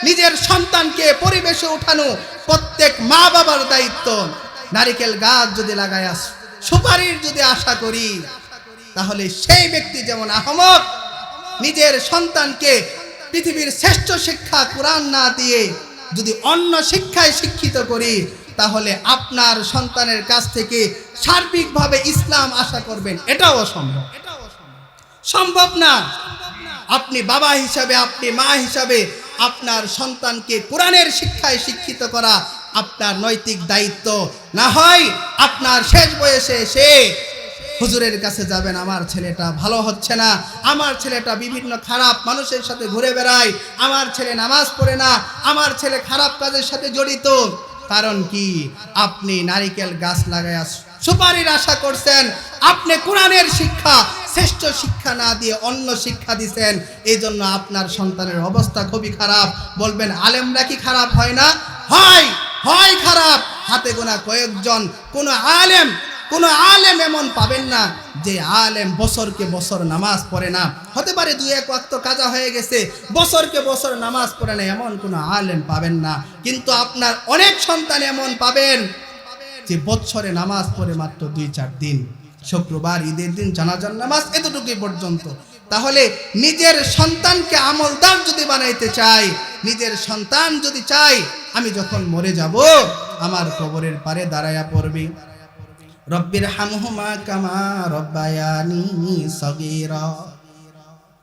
নিজের সন্তানকে পরিবেশে উঠানো প্রত্যেক মা বাবার দায়িত্ব। নারিকেল গাছ যদি লাগায় সুপারির যদি আশা করি, তাহলে সেই ব্যক্তি যেমন আহমক, নিজের সন্তানকে পৃথিবীর শ্রেষ্ঠ শিক্ষা কোরআন না দিয়ে যদি অন্য শিক্ষায় শিক্ষিত করি, তাহলে আপনার সন্তানের কাছ থেকে সার্বিকভাবে ইসলাম আশা করবেন, এটাও অসম্ভব, সম্ভব না। আপনি বাবা হিসাবে, আপনি মা হিসাবে আপনার সন্তানকে কোরআনের শিক্ষায় শিক্ষিত করা আপনার নৈতিক দায়িত্ব। না হয় আপনার শেষ বয়সে এসে হুজুরের কাছে যাবেন, আমার ছেলেটা ভালো হচ্ছে না, আমার ছেলেটা বিভিন্ন খারাপ মানুষের সাথে ঘুরে বেড়ায়, আমার ছেলে নামাজ পড়ে না, আমার ছেলে খারাপ কাজের সাথে জড়িত। কারণ কি? আপনি নারিকেল গাছ লাগায়া সুপারির আশা করছেন, আপনি কোরআনের শিক্ষা শ্রেষ্ঠ শিক্ষা না দিয়ে অন্য শিক্ষা দিছেন, এই জন্য আপনার সন্তানের অবস্থা খুবই খারাপ। বলবেন আলেমরা কি খারাপ হয় না? হয় খারাপ। হাতে গোনা কয়েকজন, কোন আলেম এমন পাবেন না যে আলেম বছরকে বছর নামাজ পড়ে না। হতে পারে 2-1 ওয়াক্ত কাজা হয়ে গেছে, বছরকে বছর নামাজ পড়ে না, এমন কোন আলেম পাবেন না। কিন্তু আপনার অনেক সন্তান এমন পাবেন যে বছরে নামাজ পড়ে মাত্র 2-4 দিন, শুক্রবার, ঈদের দিন জানাজার নামাজ, এতটুকুই পর্যন্ত। তাহলে নিজের সন্তানকে আমলদার যদি বানাইতে চাই, নিজের সন্তান যদি চাই আমি যখন মরে যাব আমার কবরের পারে দাঁড়ায়া পড়বে, রব্বির হামহুমা কামা রব্বায়ানি সগীরা।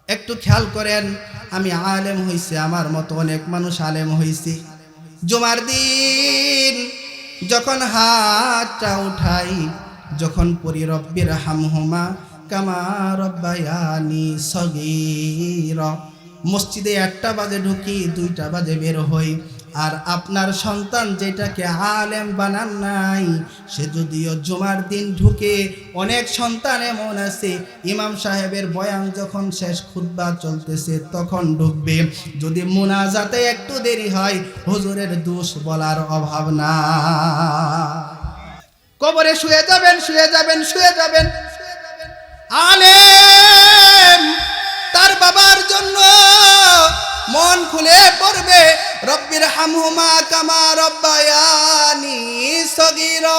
একটু খেয়াল করেন, আমি আলেম হইছি, আমার মতো অনেক মানুষ আলেম হইছি। জুমার দিন যখন হাতটা উঠাই, যখন পড়ি রব্বির হামহুমা কামা রব্বায়ানি সগীরা, মসজিদে 1টা বাজে ঢুকি, 2টা বাজে বের হই। আর আপনার সন্তান যেটাকে আলেম বানান নাই, সে যদিও জুমার দিন ঢুকে, অনেক সন্তান এমন আছে ইমাম সাহেবের বয়ান যখন শেষ, খুতবা চলতেছে তখন ঢুকবে। যদি মুনাজাতে একটু দেরি হয়, হুজুরের দোষ বলার অভাব না, কবরে শুয়ে যাবেন। আলেম তার বাবার জন্য মন খুলে পড়বে, রব্বির হামহুমা কামা রব্বায়ানি সগীরা।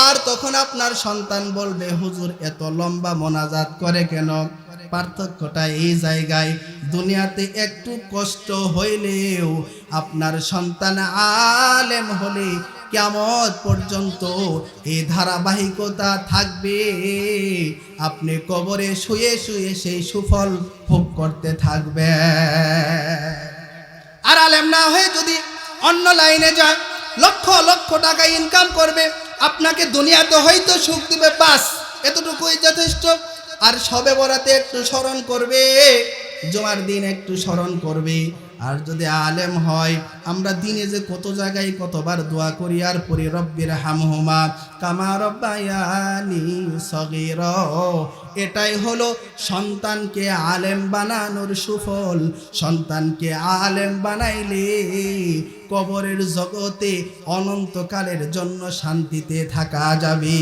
আর তখন আপনার সন্তান বলবে, হুজুর এত লম্বা মোনাজাত করে কেন? পার্থক্যটা এই জায়গায়, দুনিয়াতে একটু কষ্ট হইলেও আপনার সন্তান আলেম হলে কিয়ামত পর্যন্ত এই ধারাবাহিকতা থাকবে। আপনি কবরে শুয়ে সেই সুফল ভোগ করতে থাকবে। আর আলেম না হয়ে যদি অন্য লাইনে যায়, লক্ষ লক্ষ টাকা ইনকাম করবে, আপনাকে দুনিয়াতে হয়তো সুখ দিবে, বাস এতটুকুই যথেষ্ট। আর শবে বরাতে একটু স্মরণ করবে, জুমার দিন একটু স্মরণ করবে। আর যদি আলেম হয়, আমরা দিনে যে কত জায়গায় কতবার দোয়া করি আর পড়ি রব্বির হামহুমা কামা রব্বায়ানি সগীরা। এটাই হলো সন্তানকে আলেম বানানোর সুফল। সন্তানকে আলেম বানাইলে কবরের জগতে অনন্তকালের জন্য শান্তিতে থাকা যাবে।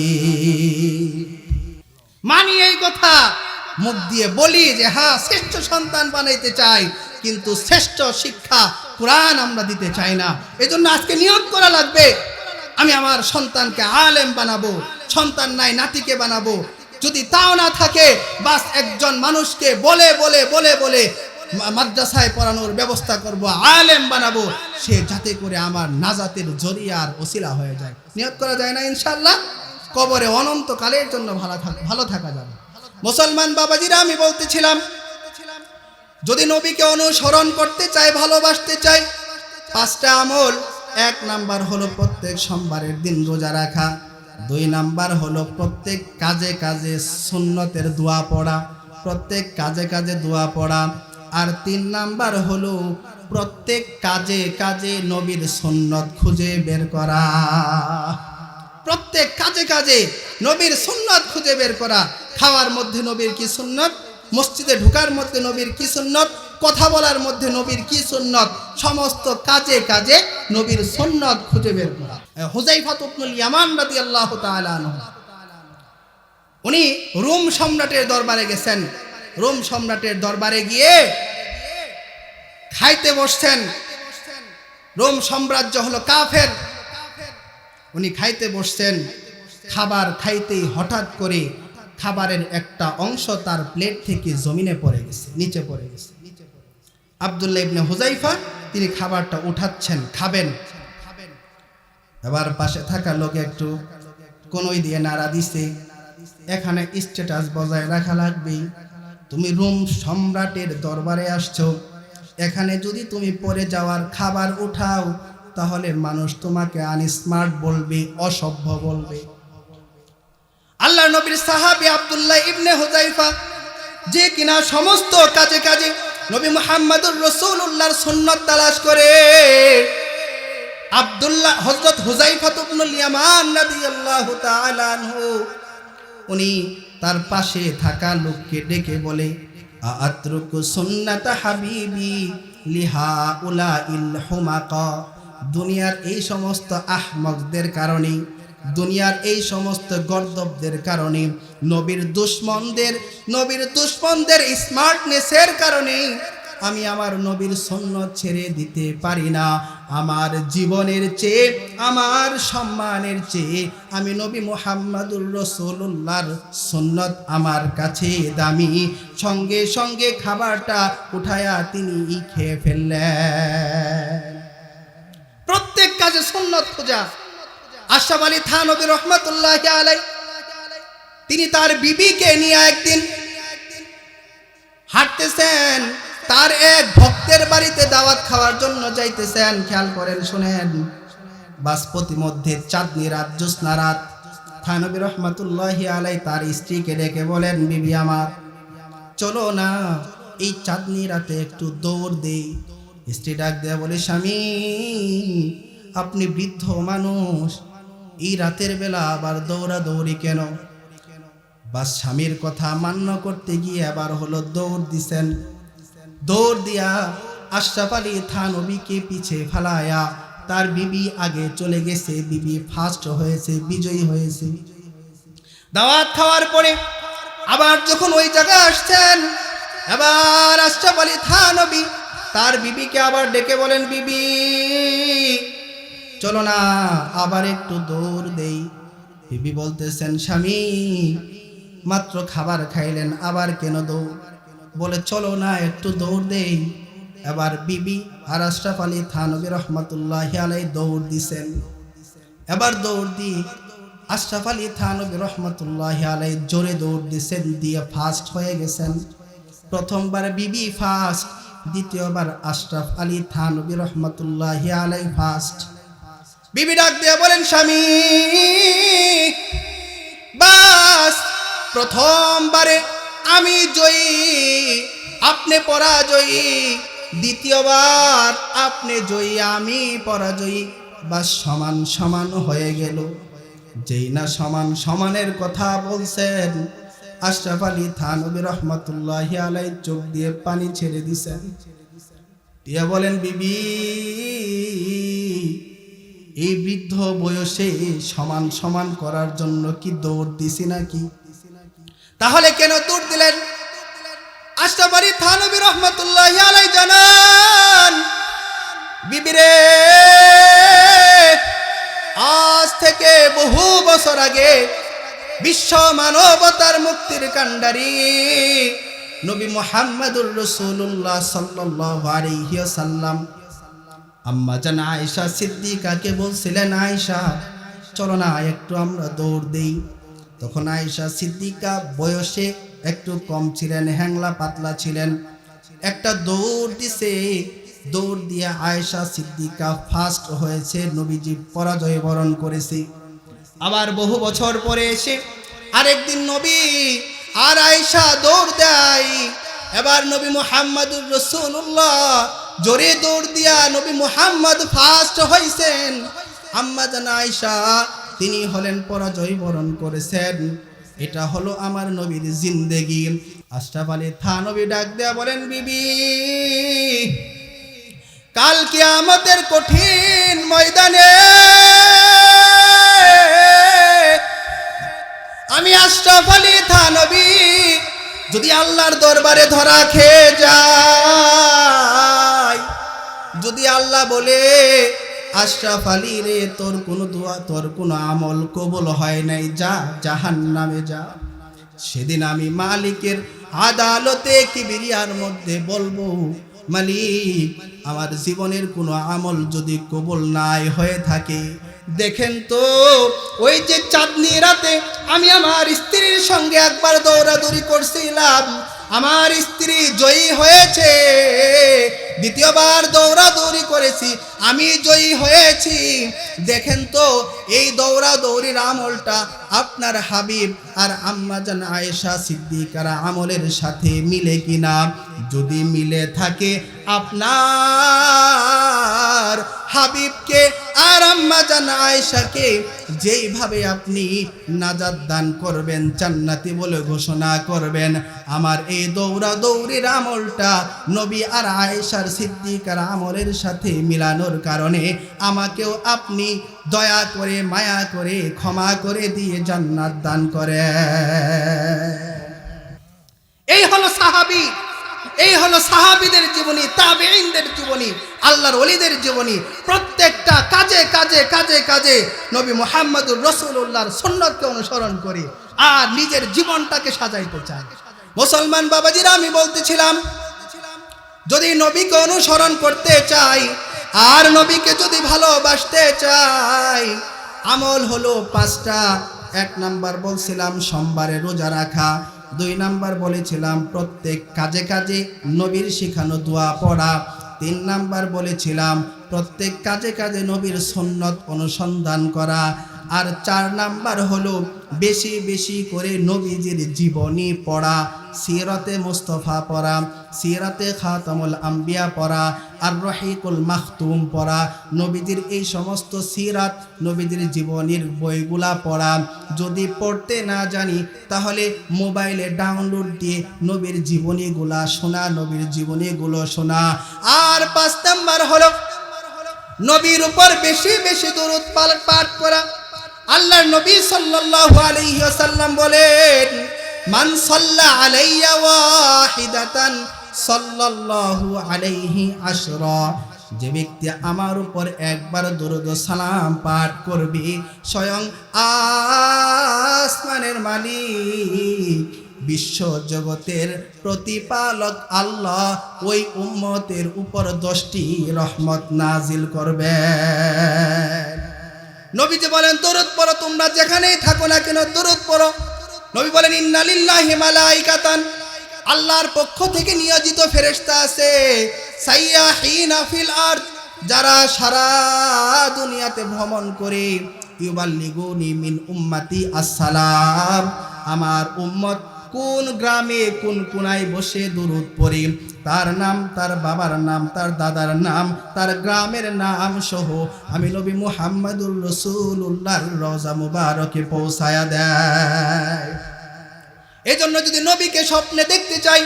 মানি এই কথা, মুখ দিয়ে বলি যে হ্যাঁ শ্রেষ্ঠ সন্তান বানাইতে চাই, কিন্তু শ্রেষ্ঠ শিক্ষা কোরআন আমরা দিতে চাই না। এজন্য আজকে নিয়ত করা লাগবে, আমি আমার সন্তানকে আলেম বানাবো। সন্তান নাই, নাতিকে বানাবো। যদি তাও না থাকে, বাস একজন মানুষকে বলে মাদ্রাসায় পড়ানোর ব্যবস্থা করব, আলেম বানাবো, সে যাতে করে আমার নাজাতের জরিয়ার ওসিলা হয়ে যায়। নিয়ত করা যায় না? ইনশাআল্লাহ কবরে অনন্তকালের জন্য ভালো থাকা যাবে। মুসলমান বাবাজিরা, আমি বলতেছিলাম, যদি নবীকে অনুসরণ করতে চাই, ভালোবাসতে চাই, 5টা আমল। 1 নাম্বার হলো প্রত্যেক সোমবারের দিন রোজা রাখা। 2 নাম্বার হলো প্রত্যেক কাজে কাজে সুন্নতের দোয়া পড়া, প্রত্যেক কাজে কাজে দোয়া পড়া। আর 3 নাম্বার হলো প্রত্যেক কাজে কাজে নবীর সুন্নত খুঁজে বের করা। প্রত্যেক কাজে কাজে নবীর সুন্নত খুঁজে বের করা। খাওয়ার মধ্যে নবীর কি সুন্নত, মসজিদে ঢোকার মধ্যে নবীর কি সুন্নত, কথা বলার মধ্যে নবীর কি সুন্নত, সমস্ত কাজে কাজে নবীর সুন্নত খুঁজে বের করা। হুযায়ফা ইবনুল ইয়ামান রাদিয়াল্লাহু তাআলা আনহু, উনি রোম সম্রাটের দরবারে গেছেন। রোম সম্রাটের দরবারে গিয়ে খাইতে বসছেন। রোম সাম্রাজ্য হলো কাফের। উনি খাইতে বসছেন। খাবার খাইতেই হঠাৎ করে খাবারের একটা অংশ তার প্লেট থেকে জমিনে পড়ে গেছে, নিচে পড়ে গেছে। আব্দুল্লাহ ইবনে হুযাইফা তিনি খাবারটা উঠাচ্ছেন, খাবেন। এবার পাশে থাকা লোক একটু কোনই দিয়ে নাড়া দিছে, এখানে স্ট্যাটাস বজায় রাখা লাগবে। তুমি রোম সম্রাটের দরবারে আসছো, এখানে যদি তুমি পড়ে যাওয়ার খাবার উঠাও তাহলে মানুষ তোমাকে আনস্মার্ট বলবে, অসভ্য বলবে। আল্লাহর নবীর সাহাবী আব্দুল্লাহ ইবনে হুযাইফা, যে কিনা সমস্ত কাজে কাজে নবী মুহাম্মদুর রাসূলুল্লাহর সুন্নাত তালাশ করে, আব্দুল্লাহ হযরত হুযাইফা ইবনুল ইয়ামান রাদিয়াল্লাহু তাআলা আনহু উনি তার পাশে থাকা লোককে ডেকে বলে, আতরুকু সুন্নাত হাবিবি লিহা উলা ইল হুমাকা। দুনিয়ার এই সমস্ত আহমকদের কারণে, দুনিয়ার এই সমস্ত গর্দবদের কারণে, নবীর দুশমনদের স্মার্টনেসের কারণে আমি আমার নবীর সুন্নাত ছেড়ে দিতে পারি না। আমার জীবনের চেয়ে, আমার সম্মানের চেয়ে আমি নবী মুহাম্মদুর রাসূলুল্লাহর সুন্নাত আমার কাছে দামি। সঙ্গে সঙ্গে খাবারটা উঠায়া তিনি খেয়ে ফেললেন। প্রত্যেক কাজে সুন্নাত খোঁজা। আশরাফ আলী থানভী রহমাতুল্লাহি আলাইহি তিনি তার বিবিকে নিয়ে একদিন হাঁটতেছেন, তার এক ভক্তের বাড়িতে দাওয়াত খাওয়ার জন্য যাইতেছেন। খেয়াল করেন, শুনেন, বাসপতি মধ্যে চাঁদনি রাত, জ্যোৎস্না রাত। থানভী রহমাতুল্লাহি আলাইহি তার স্ত্রীকে ডেকে বলেন, বিবি আমার, চলো না এই চাঁদনি রাতে একটু দৌড় দেই। স্ত্রী ডাক দেয়া বলে, স্বামী আপনি বৃদ্ধ মানুষ, এই রাতের বেলা আবার দৌড়াদৌড়ি কেন? বাস স্বামীর কথা মান্য করতে গিয়ে আবার হলো দৌড় দিছেন। দৌড় দিয়া আশরাফ আলী থানভীকে পিছে ফেলায়া তার বিবি আগে চলে গেছে, বিবি ফার্স্ট হয়েছে, বিজয়ী হয়েছে। দাওয়াত খাওয়ার পরে আবার যখন ওই জায়গায় আসছেন, এবার আশরাফ আলী থানভী তার বিবিকে আবার ডেকে বলেন, বিবি চলো না আবার একটু দৌড় দেই। বিবি বলতেছেন, স্বামী মাত্র খাবার খাইলেন, আবার কেন দৌড়? বলে, চলো না একটু দৌড় দেই। এবার বিবি আর আশরাফ আলী থানভী রহমাতুল্লাহি আলাইহি দৌড় দিছেন। এবার দৌড় দিয়ে আশরাফ আলী থানভী রহমাতুল্লাহি আলাইহি জোরে দৌড় দিছেন, দিয়ে ফার্স্ট হয়ে গেছেন। প্রথমবার বিবি ফার্স্ট, দ্বিতীয়বার আশরাফ আলী থানভী রহমাতুল্লাহি আলাইহি ফার্স্ট। বিবি ডাক দিয়ে বলেন, স্বামী বাস প্রথমবারে আমি জয়ী, আপনি পরাজয়ী। দ্বিতীয়বার আপনি জয়ী, আমি পরাজয়ী। বাস সমান সমান হয়ে গেল। যেই না সমান সমানের কথা বলছেন, আশরাফ আলী থানভী রহমাতুল্লাহি আলাইহি চোখ দিয়ে পানি ছেড়ে দিছেন, দিয়া বলেন, বিবি এই বৃদ্ধ বয়সে সমান সমান করার জন্য কি দৌড় দিছি নাকি? তাহলে কেন দৌড় দিলেন? আশরাফ আলী থানভী রহমাতুল্লাহি আলাইহি জানান, বিবিরে আজ থেকে বহু বছর আগে বিশ্ব মানবতার মুক্তির কাণ্ডারি নবী মুহাম্মদুর রাসূলুল্লাহ সাল্লাল্লাহু আলাইহি ওয়াসাল্লাম আম্মা জান আয়েশা সিদ্দিকাকে বলছিলেন, আয়েশা চলো না একটু আমরা দৌড় দেই। তখন আয়েশা সিদ্দিকা বয়সে একটু কম ছিলেন, হ্যাংলা পাতলা ছিলেন। একটা দৌড় দিছে, দৌড় দিয়ে আয়েশা সিদ্দিকা ফার্স্ট হয়েছে, নবীজি পরাজয় বরণ করেছে। আবার বহু বছর পরে এসে আরেকদিন নবী আর আয়েশা দৌড় দেয়। এবার নবী মুহাম্মদুর রাসূলুল্লাহ জোরে দৌড় দিয়া নবী মুহাম্মদ ফার্স্ট হয়েছেন। আম্মা জান আয়েশা তিনি হলেন পরাজয় বরণ করেছেন। এটা হলো আমার নবীর জিন্দেগি। আশরাফ আলী থানভী ডাক দেয়া বলেন, বিবি কাল কিয়ামতের কঠিন ময়দানে আমি আশরাফ আলী থানভী যদি আল্লাহর দরবারে ধরা খেয়ে যাই, যদি আল্লাহ বলে আশরাফ আলী রে তোর কোনো দোয়া, তোর কোনো আমল কবুল হয় নাই, যা জাহান্নামে যা, সেদিন আমি মালিকের আদালতে কিবরিয়ার মধ্যে বলবো, মালিক আমার জীবনের কোনো আমল যদি কবুল নাই হয়ে থাকে, দেখেন তো ওই যে চাঁদনি রাতে আমি আমার স্ত্রীর সঙ্গে একবার দৌড়াদৌড়ি করছিলাম, আমার স্ত্রী জয়ী হয়েছে, দ্বিতীয়বার দৌড়াদৌড়ি করেছি, আমি জয়ী হয়েছি, দেখেন তো এই দৌড়াদৌড়ির আমলটা আপনার হাবিব আর আম্মাজান আয়েশা সিদ্দিকার আমলের সাথে মিলে কিনা। যদি মিলে থাকে আপনার হাবিবকে আর আম্মাজান আয়েশাকে যেইভাবে আপনি নাজাত দান করবেন, জান্নাতি বলে ঘোষণা করবেন, আমার এই দৌড়াদৌড়ির আমলটা নবী আর আয়েশার সিদ্দিকার আমলের সাথে মিলানোর কারণে আমাকেও আপনি দয়া করে মায়া করে ক্ষমা করে দিয়ে জান্নাত দান করেন। এই হলো সাহাবী, এই হলো সাহাবীদের জীবনী, তাবেঈনদের জীবনী, আল্লাহর ওলিদের জীবনী। প্রত্যেকটা কাজে কাজে কাজে কাজে নবী মুহাম্মদুর রাসূলুল্লাহর সুন্নতকে অনুসরণ করি আর নিজের জীবনটাকে সাজাইতে চাই। মুসলমান বাবাজিরা, আমি বলতেছিলাম, যদি নবীকে অনুসরণ করতে চাই আর নবীকে যদি ভালোবাসতে চাই, আমল হলো 5টা। 1 নাম্বার বলছিলাম সোমবারে রোজা রাখা, 2 নাম্বার বলেছিলাম প্রত্যেক কাজে কাজে নবীর শিখানো দোয়া পড়া, 3 নাম্বার বলেছিলাম প্রত্যেক কাজে কাজে নবীর সুন্নত অনুসন্ধান করা, আর 4 নাম্বার হলো বেশি বেশি করে নবীজির জীবনী পড়া, সিরাতে মুস্তাফা পড়া, সিরাতে খাতামুল আম্বিয়া পড়া, আর রহিকুল মাখতুম পড়া, নবীজির এই সমস্ত সিরাত নবীজির জীবনীর বইগুলা পড়া। যদি পড়তে না জানি তাহলে মোবাইলে ডাউনলোড দিয়ে নবীর জীবনীগুলা শোনা, নবীর জীবনীগুলো শোনা। আর 5 নাম্বার হলো নবীর উপর বেশি বেশি দরুদ পাঠ করা। আল্লাহর নবী সাল্লাল্লাহু আলাইহি ওয়াসাল্লাম বলেন, মান সাল্লা আলাইয়া ওয়াহিদাতান সাল্লাল্লাহু আলাইহি আশরা, যে ব্যক্তি আমার উপর একবার দরুদ ও সালাম পাঠ করবে, স্বয়ং আসমানের মালিক বিশ্ব জগতের প্রতিপালক আল্লাহ ওই উম্মতের উপর 10টি রহমত নাজিল করবেন। নবীজি বলেন, দরুদ পড়ো, তোমরা যেখানেই থাকো না কেন দরুদ পড়ো। নবী বলেন, ইন্না লিল্লাহি মালাইকাতান, আল্লাহর পক্ষ থেকে নিয়োজিত ফেরেশতা আছে, সাইয়াহিনা ফিল আরদ, যারা সারা দুনিয়াতে ভ্রমণ করে, ইউবাল্লিগুনি মিন উম্মতি আসসালাম, আমার উম্মত কোন গ্রামে কোন কোনায় বসে দরুদ পড়ে, তার নাম, তার বাবার নাম, তার দাদার নাম, তার গ্রামের নাম সহ আমি নবী মুহাম্মদুর রাসূলুল্লাহর রওজা মুবারকে পৌঁছায়া দেয়। এজন্য যদি নবীকে স্বপ্নে দেখতে চাই,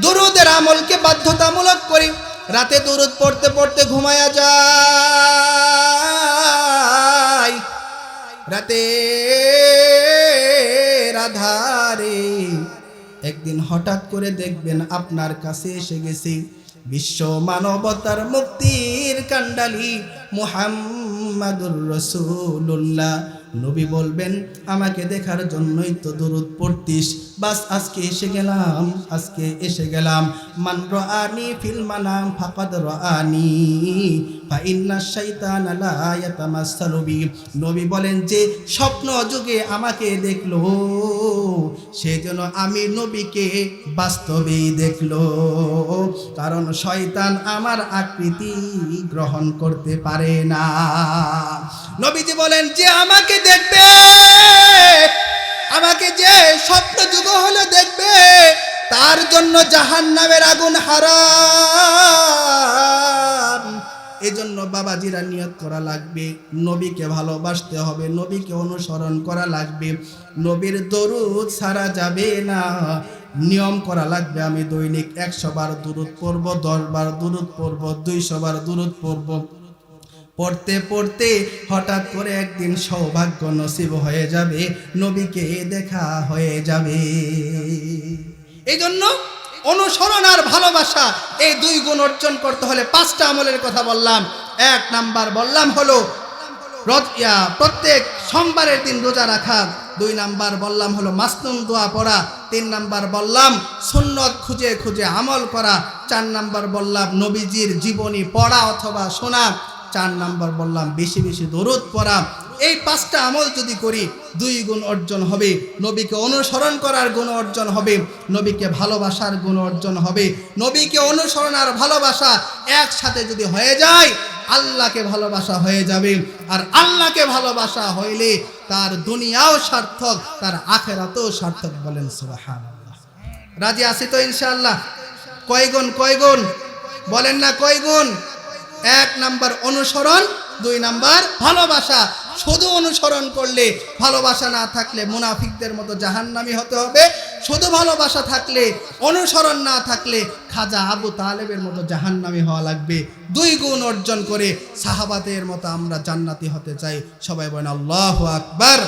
দরুদের আমলকে বাধ্যতামূলক করি। রাতে দরুদ পড়তে পড়তে ঘুমায়া যায়, রাতে আধারে একদিন হঠাৎ করে দেখবেন আপনার কাছে এসে গেছে বিশ্ব মানবতার মুক্তির কান্ডালি মুহাম্মাদুর রাসূলুল্লাহ। নবী বলবেন, আমাকে দেখার জন্যই তো দরুদ পড়তিস, বাস আজকে এসে গেলাম, আজকে এসে গেলাম। মান রাআনি ফিল মানাম ফাকাদ রাআনি ফা ইন্না শাইতানা লা ইয়াতামাসসালু বি। নবী বলেন, যে স্বপ্ন যুগে আমাকে দেখলো, সেজন্য আমি নবীকে বাস্তবেই দেখলো, কারণ শয়তান আমার আকৃতি গ্রহণ করতে পারে না। নবীজি বলেন, যে আমাকে দেখবে, আমাকে যে স্বপ্ন যুগ হলে দেখবে, তার জন্য জাহান্নামের আগুন হারাম। এজন্য বাবাজিরা নিয়ত করা লাগবে, নবীকে ভালোবাসতে হবে, নবীকে অনুসরণ করা লাগবে, নবীর দরুদ ছাড়া যাবে না। নিয়ম করা লাগবে, আমি দৈনিক 100 বার দরুদ পড়ব, 10 বার দরুদ পড়ব, 200 বার দরুদ পড়ব। পড়তে পড়তে হঠাৎ করে একদিন সৌভাগ্য নসিব হয়ে যাবে, নবীকে দেখা হয়ে যাবে। এই জন্য অনুসরণ আর ভালোবাসা, এই 2 গুণ অর্জন করতে হলে 5টা আমলের কথা বললাম। 1 নাম্বার বললাম হলো প্রত্যেক সোমবারের দিন রোজা রাখা, 2 নাম্বার বললাম হলো মাসনুন দোয়া পড়া, 3 নাম্বার বললাম সুন্নত খুঁজে খুঁজে আমল করা, 4 নাম্বার বললাম নবীজির জীবনী পড়া অথবা শোনা, 4 নাম্বার বললাম বেশি বেশি দরুদ পড়া। এই 5টা আমল যদি করি 2 গুণ অর্জন হবে, নবীকে অনুসরণ করার গুণ অর্জন হবে, নবীকে ভালোবাসার গুণ অর্জন হবে। নবীকে অনুসরণ আর ভালোবাসা একসাথে যদি হয়ে যায় আল্লাহকে ভালোবাসা হয়ে যাবে, আর আল্লাহকে ভালোবাসা হইলে তার দুনিয়াও সার্থক, তার আখিরাতও সার্থক। বলেন সুবহানাল্লাহ। রাজি আছি তো ইনশাআল্লাহ? কয় গুণ বলেন না, কয় গুণ? 1 নাম্বার অনুসরণ, 2 নাম্বার ভালোবাসা। শুধু অনুসরণ করলে, ভালোবাসা না থাকলে মুনাফিকদের মতো জাহান্নামী হতে হবে। শুধু ভালোবাসা থাকলে, অনুসরণ না থাকলে খাজা আবু তালেবের মতো জাহান্নামী হওয়া লাগবে। 2 গুণ অর্জন করে সাহাবাদের মতো আমরা জান্নাতি হতে চাই। সবাই বলেন আল্লাহু আকবার।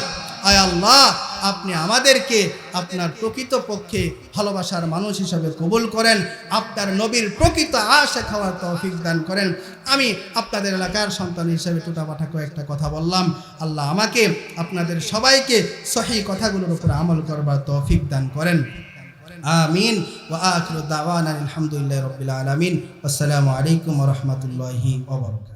আয় আল্লাহ, আপনি আমাদেরকে আপনার প্রকৃত পক্ষে ভালোবাসার মানুষ হিসাবে কবুল করেন, আপনার নবীর প্রকৃত আশিক হওয়ার তৌফিক দান করেন। আমি আপনাদের এলাকার সন্তান হিসেবে টুটাপাটা কয়েকটা কথা বললাম। আল্লাহ আমাকে আপনাদের সবাইকে সহি কথাগুলোর উপর আমল করবার তৌফিক দান করেন। আমিন। ওয়া আখিরু দাওয়ানা আলহামদুলিল্লাহি রাব্বিল আলামিন। আসসালামু আলাইকুম ওয়া রাহমাতুল্লাহি ওয়া বারাকাতুহু।